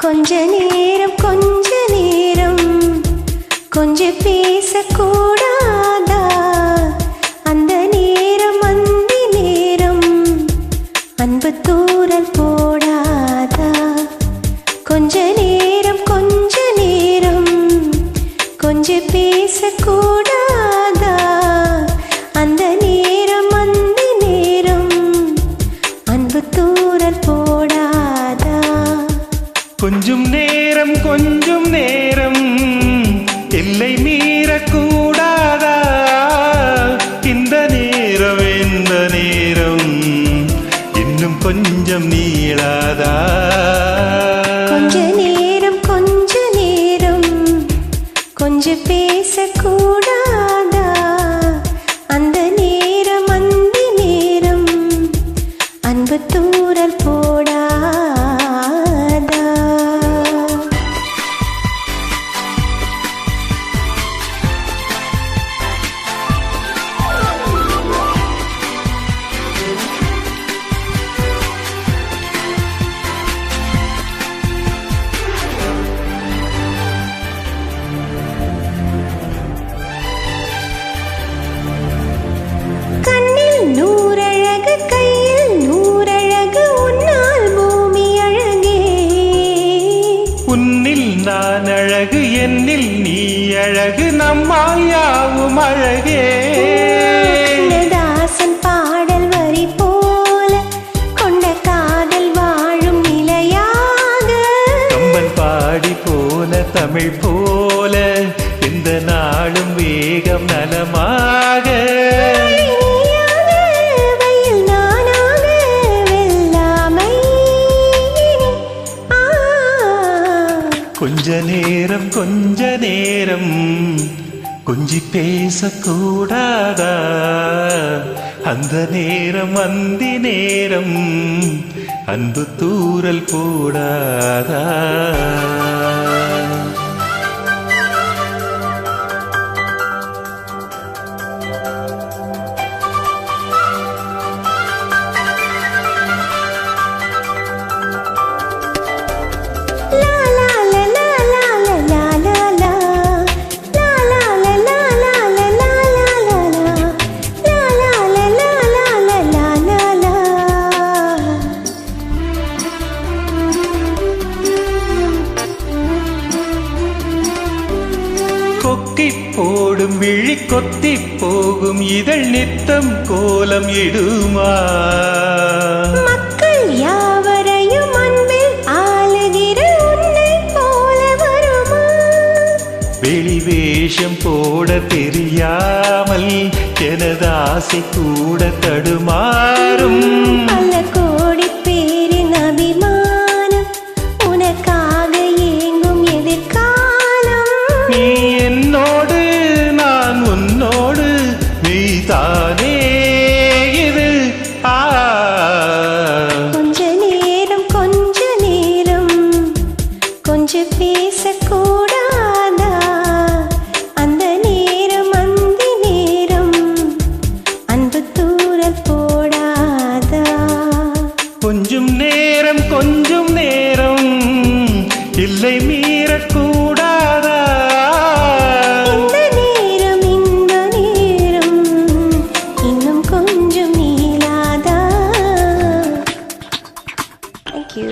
கொஞ்ச நேரம் கொஞ்சம் பேசக்கூடாதா? அந்த நேரம் அந்தி நேரம் அன்பு தூரல் போடாதா? கொஞ்ச நேரம் கொஞ்சம் பேசக்கூடாதா? அந்த நேரம் அந்தி நேரம் அன்பு தூரல் போடாதா? கொஞ்சம் நேரம் எல்லை மீறக்கூடாதா? இந்த நேரம் இன்னும் கொஞ்சம் நீளாதா? கொஞ்ச நேரம் கொஞ்சம் பேசக்கூடாதா? அந்த நேரம் அந்தி நேரம் அன்பு தூரல் போடாதா? நூறழகு கையில் நூறழகு உன்னால் பூமி அழகே. உன்னில் நான் அழகு என்னில் நீ அழகு நம்மால் யாவும் அழகே. தாசன் பாடல் வரி போல கொண்ட காதல் வாழும் நிலையாக. கம்பன் பாடி போன தமிழ் போல இந்த நாளும் வேகம் நலமாக. கொஞ்ச நேரம் கொஞ்சி பேசக்கூடாதா? அந்த நேரம் அந்தி நேரம் அன்பு தூரல் போடாதா? கொக்கி போடும் விழி கொத்தி போகும் இதழ் நித்தம் கோலம் இடுமா? மக்கள் யாவரையும் அன்பில் ஆளுகிற உன்னை போல வருமா? வெளி வேஷம் போட தெரியாமல் எனது ஆசை கூட தடுமாறும். பல கோடி பேரின் அபிமானம் உனக்காக ஏங்கும் எதிர்காலம். நீ என்னோடு நான் உன்னோடு நீ தானே இது. கொஞ்ச நேரம் கொஞ்சம் பேசக்கூடாதா? அந்த நேரம் அந்தி நேரம் அன்பு தூரல் போடாதா? கொஞ்சம் நேரம் இல்லை மீறக்கூடாதா? இந்த நேரம் இன்னும் கொஞ்சம் நீளாதா? Thank you.